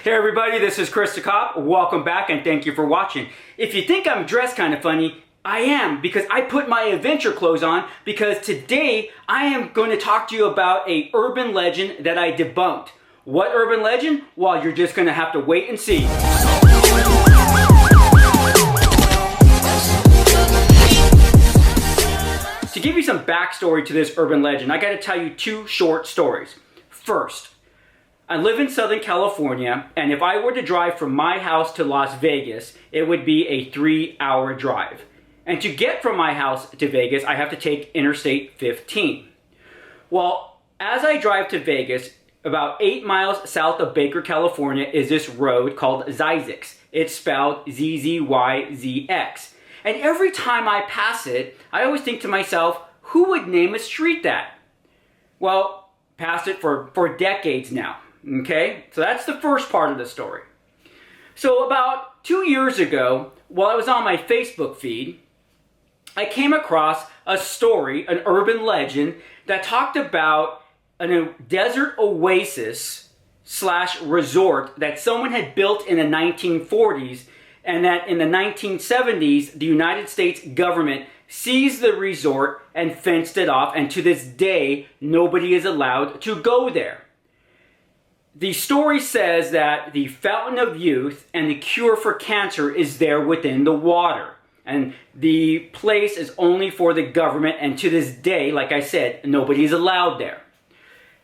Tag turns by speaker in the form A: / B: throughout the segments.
A: Hey everybody, this is Chris the Cop. Welcome back and thank you for watching. If you think I'm dressed kind of funny, I am, because I put my adventure clothes on because today I am going to talk to you about a urban legend that I debunked. What urban legend? Well, you're just going to have to wait and see. To give you some backstory to this urban legend, I got to tell you two short stories. First, I live in Southern California, and if I were to drive from my house to Las Vegas, it would be a 3-hour drive. And to get from my house to Vegas, I have to take Interstate 15. Well, as I drive to Vegas, about 8 miles south of Baker, California, is this road called Zzyzx. It's spelled Z-Z-Y-Z-X. And every time I pass it, I always think to myself, who would name a street that? Well, passed it for decades now. Okay, so that's the first part of the story. So about 2 years ago, while I was on my Facebook feed, I came across a story, an urban legend, that talked about a desert oasis / resort that someone had built in the 1940s, and that in the 1970s, the United States government seized the resort and fenced it off, and to this day, nobody is allowed to go there. The story says that the fountain of youth and the cure for cancer is there within the water. And the place is only for the government, and to this day, like I said, nobody is allowed there.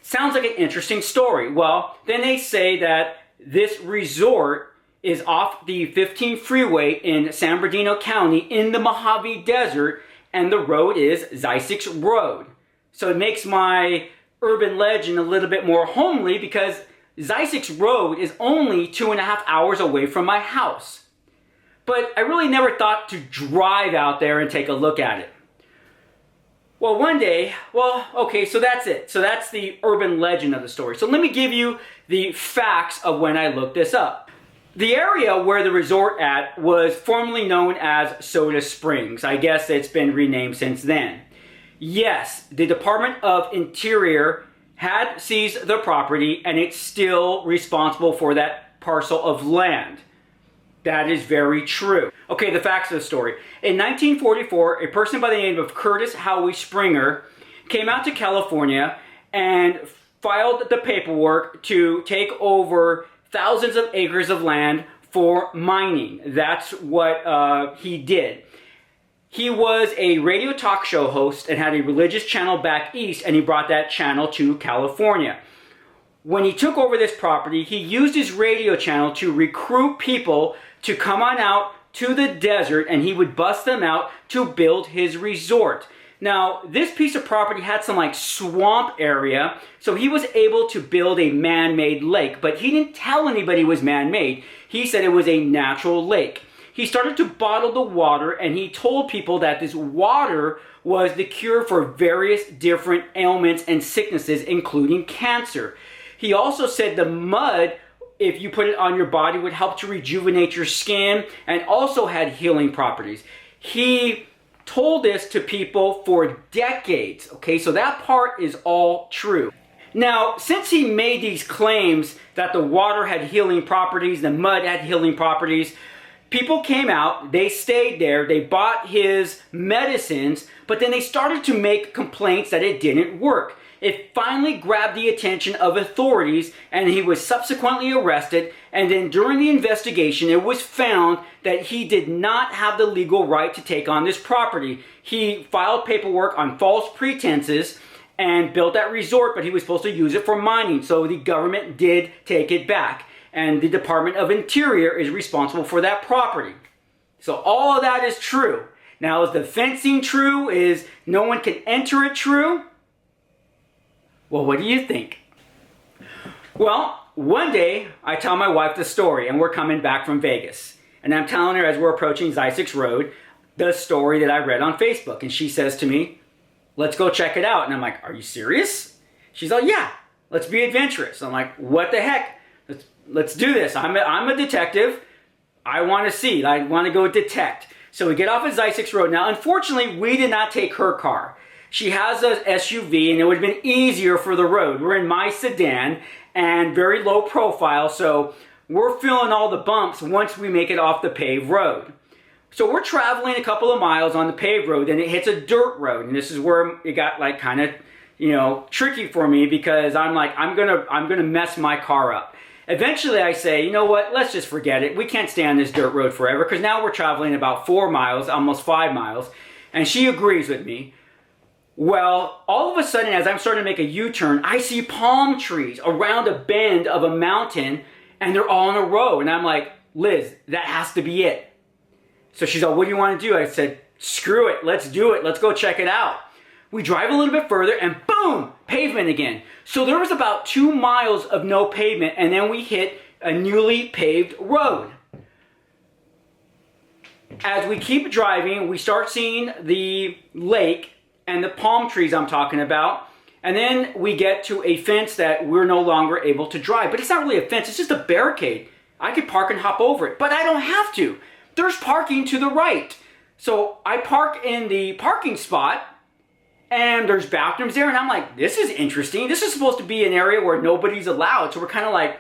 A: Sounds like an interesting story. Well, then they say that this resort is off the 15 freeway in San Bernardino County in the Mojave Desert, and the road is Zzyzx Road. So it makes my urban legend a little bit more homely because Zzyzx Road is only 2.5 hours away from my house. But I really never thought to drive out there and take a look at it. Well, one day, okay, so that's it. So that's the urban legend of the story. So let me give you the facts of when I looked this up. The area where the resort at was formerly known as Soda Springs. I guess it's been renamed since then. Yes, the Department of Interior had seized the property, and it's still responsible for that parcel of land. That is very true. Okay, the facts of the story. In 1944, a person by the name of Curtis Howie Springer came out to California and filed the paperwork to take over thousands of acres of land for mining. That's what he did. He was a radio talk show host and had a religious channel back east, and he brought that channel to California. When he took over this property, he used his radio channel to recruit people to come on out to the desert, and he would bust them out to build his resort. Now, this piece of property had some like swamp area, so he was able to build a man-made lake, but he didn't tell anybody it was man-made. He said it was a natural lake. He started to bottle the water, and he told people that this water was the cure for various different ailments and sicknesses, including cancer. He also said the mud, if you put it on your body, would help to rejuvenate your skin and also had healing properties. He told this to people for decades, okay? So that part is all true. Now, since he made these claims that the water had healing properties, the mud had healing properties, people came out, they stayed there, they bought his medicines, but then they started to make complaints that it didn't work. It finally grabbed the attention of authorities, and he was subsequently arrested, and then during the investigation, it was found that he did not have the legal right to take on this property. He filed paperwork on false pretenses and built that resort, but he was supposed to use it for mining, so the government did take it back. And the Department of Interior is responsible for that property. So all of that is true. Now, is the fencing true? Is no one can enter it true? Well, what do you think? Well, one day I tell my wife the story, and we're coming back from Vegas. And I'm telling her as we're approaching Zzyzx Road, the story that I read on Facebook. And she says to me, let's go check it out. And I'm like, are you serious? She's like, yeah, let's be adventurous. I'm like, what the heck? Let's do this. I'm a detective. I want to see. I want to go detect. So we get off at Zzyzx Road. Now, unfortunately, we did not take her car. She has an SUV, and it would have been easier for the road. We're in my sedan, and very low profile, so we're feeling all the bumps once we make it off the paved road. So we're traveling a couple of miles on the paved road, and it hits a dirt road, and this is where it got like kind of, you know, tricky for me, because I'm like, I'm gonna mess my car up. Eventually I say, you know what, let's just forget it. We can't stay on this dirt road forever, because now we're traveling about 4 miles, almost 5 miles, and she agrees with me. Well, all of a sudden, as I'm starting to make a U-turn, I see palm trees around a bend of a mountain, and they're all in a row, and I'm like, Liz, that has to be it. So she's like, what do you want to do? I said, screw it, let's do it, let's go check it out. We drive a little bit further and boom, pavement again. So there was about 2 miles of no pavement, and then we hit a newly paved road. As we keep driving, we start seeing the lake and the palm trees I'm talking about, and then we get to a fence that we're no longer able to drive. But it's not really a fence, it's just a barricade. I could park and hop over it, but I don't have to. There's parking to the right. So I park in the parking spot, and there's bathrooms there, and I'm like, this is interesting. This is supposed to be an area where nobody's allowed. So we're kind of like,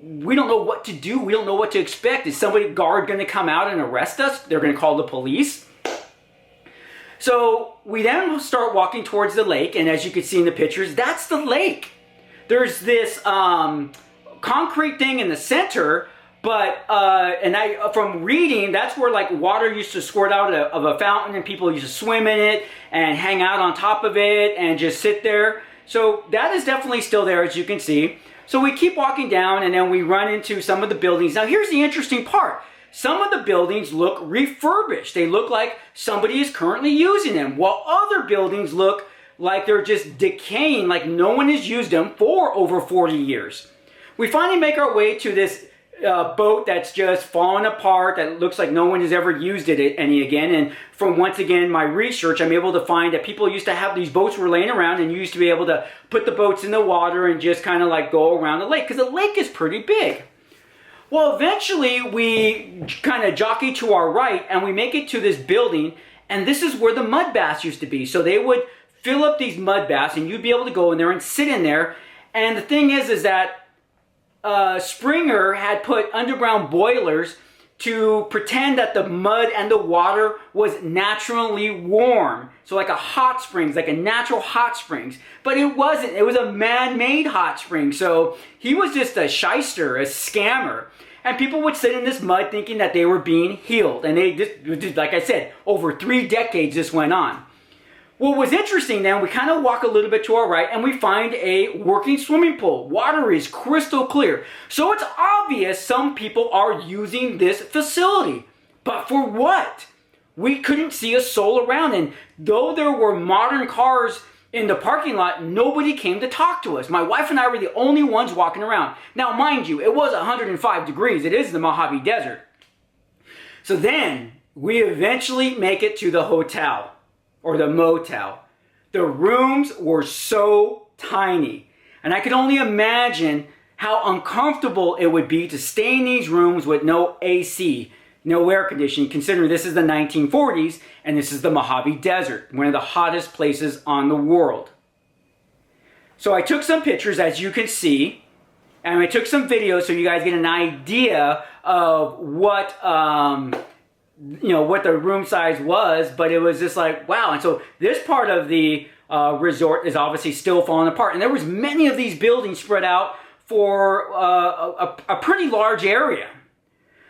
A: we don't know what to do. We don't know what to expect. Is somebody guard going to come out and arrest us? They're going to call the police. So we then start walking towards the lake, and as you can see in the pictures, that's the lake. There's this concrete thing in the center, but from reading, that's where like water used to squirt out of a fountain, and people used to swim in it and hang out on top of it and just sit there. So that is definitely still there, as you can see. So we keep walking down, and then we run into some of the buildings. Now here's the interesting part. Some of the buildings look refurbished. They look like somebody is currently using them, while other buildings look like they're just decaying, like no one has used them for over 40 years. We finally make our way to this boat that's just falling apart, that looks like no one has ever used it any again. And from, once again, my research, I'm able to find that people used to have these boats were laying around, and you used to be able to put the boats in the water and just kind of like go around the lake, because the lake is pretty big. Well, eventually we kind of jockey to our right, and we make it to this building, and this is where the mud baths used to be. So they would fill up these mud baths, and you'd be able to go in there and sit in there. And the thing is that Springer had put underground boilers to pretend that the mud and the water was naturally warm. So like a hot springs, like a natural hot springs. But it wasn't. It was a man-made hot spring. So he was just a shyster, a scammer. And people would sit in this mud thinking that they were being healed. And they just, like I said, over 3 decades this went on. What was interesting then, we kind of walk a little bit to our right, and we find a working swimming pool. Water is crystal clear. So it's obvious some people are using this facility. But for what? We couldn't see a soul around, and though there were modern cars in the parking lot, nobody came to talk to us. My wife and I were the only ones walking around. Now, mind you, it was 105 degrees. It is the Mojave Desert. So then, we eventually make it to the hotel. Or the motel. The rooms were so tiny, and I could only imagine how uncomfortable it would be to stay in these rooms with no AC, no air conditioning, considering this is the 1940s and this is the Mojave Desert, one of the hottest places on the world. So I took some pictures, as you can see, and I took some videos so you guys get an idea of what what the room size was, but it was just like, wow. And so this part of the resort is obviously still falling apart. And there was many of these buildings spread out for a pretty large area.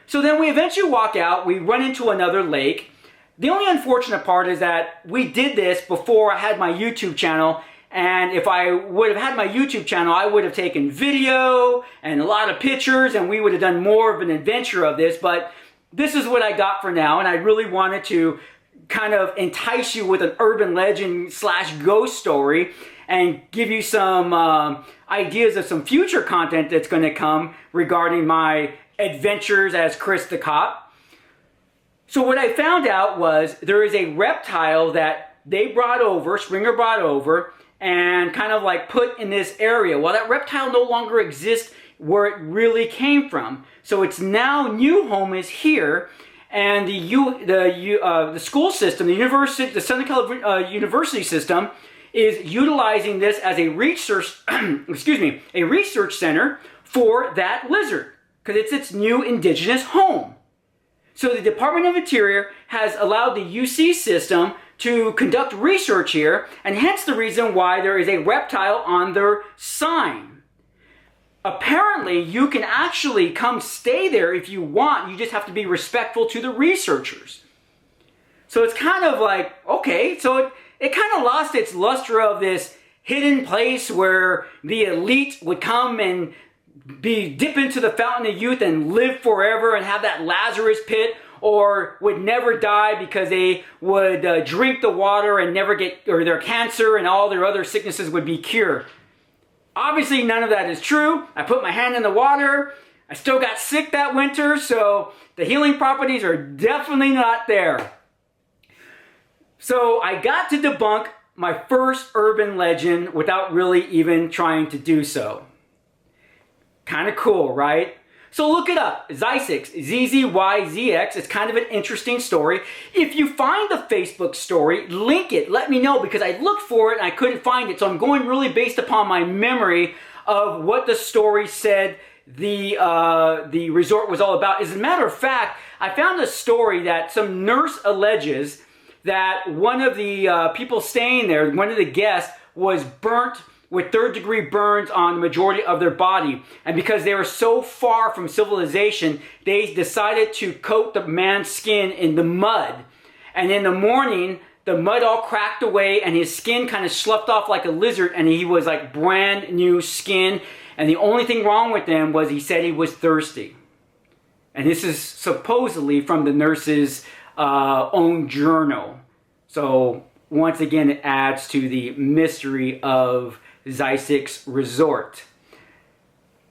A: So then we eventually walk out, we run into another lake. The only unfortunate part is that we did this before I had my YouTube channel, and if I would have had my YouTube channel, I would have taken video and a lot of pictures, and we would have done more of an adventure of this, but this is what I got for now, and I really wanted to kind of entice you with an urban legend / ghost story and give you some ideas of some future content that's going to come regarding my adventures as Chris the Cop. So what I found out was there is a reptile that they brought over, Springer brought over, and kind of like put in this area. Well, that reptile no longer exists where it really came from. So its now new home is here, and the school system, the university, the Southern California University system, is utilizing this as a research, a research center for that lizard. because it's its new indigenous home. So the Department of Interior has allowed the UC system to conduct research here, and hence the reason why there is a reptile on their sign. Apparently, you can actually come stay there if you want. You just have to be respectful to the researchers. So it's kind of like, okay, so it kind of lost its luster of this hidden place where the elite would come and dip into the fountain of youth and live forever and have that Lazarus pit, or would never die because they would drink the water and never get, or their cancer and all their other sicknesses would be cured. Obviously, none of that is true. I put my hand in the water. I still got sick that winter, so the healing properties are definitely not there. So I got to debunk my first urban legend without really even trying to do so. Kind of cool, right? So look it up. Zzyzx, Z-Z-Y-Z-X. It's kind of an interesting story. If you find the Facebook story, link it. Let me know, because I looked for it and I couldn't find it. So I'm going really based upon my memory of what the story said the resort was all about. As a matter of fact, I found a story that some nurse alleges that one of the people staying there, one of the guests, was burnt with third-degree burns on the majority of their body. And because they were so far from civilization, they decided to coat the man's skin in the mud. And in the morning, the mud all cracked away and his skin kind of sloughed off like a lizard, and he was like brand new skin. And the only thing wrong with him was he said he was thirsty. And this is supposedly from the nurse's own journal. So once again, it adds to the mystery of Zzyzx Resort.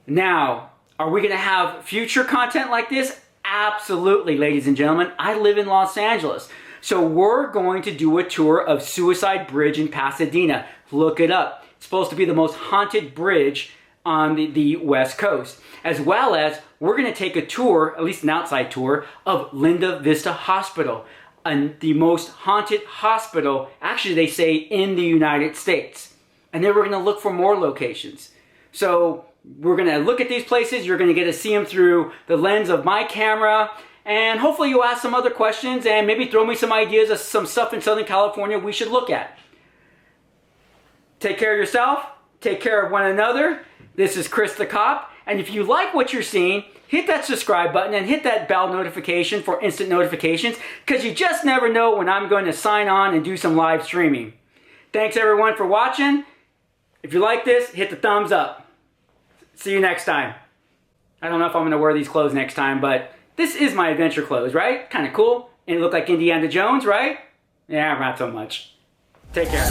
A: Now, are we going to have future content like this? Absolutely, ladies and gentlemen. I live in Los Angeles. So we're going to do a tour of Suicide Bridge in Pasadena. Look it up. It's supposed to be the most haunted bridge on the West Coast. As well as, we're going to take a tour, at least an outside tour, of Linda Vista Hospital, and the most haunted hospital, actually they say, in the United States. And then we're going to look for more locations. So we're going to look at these places. You're going to get to see them through the lens of my camera. And hopefully you'll ask some other questions and maybe throw me some ideas of some stuff in Southern California we should look at. Take care of yourself. Take care of one another. This is Chris the Cop. And if you like what you're seeing, hit that subscribe button and hit that bell notification for instant notifications, because you just never know when I'm going to sign on and do some live streaming. Thanks everyone for watching. If you like this, hit the thumbs up. See you next time. I don't know if I'm going to wear these clothes next time, but this is my adventure clothes, right? Kind of cool. And it look like Indiana Jones, right? Yeah, not so much. Take care.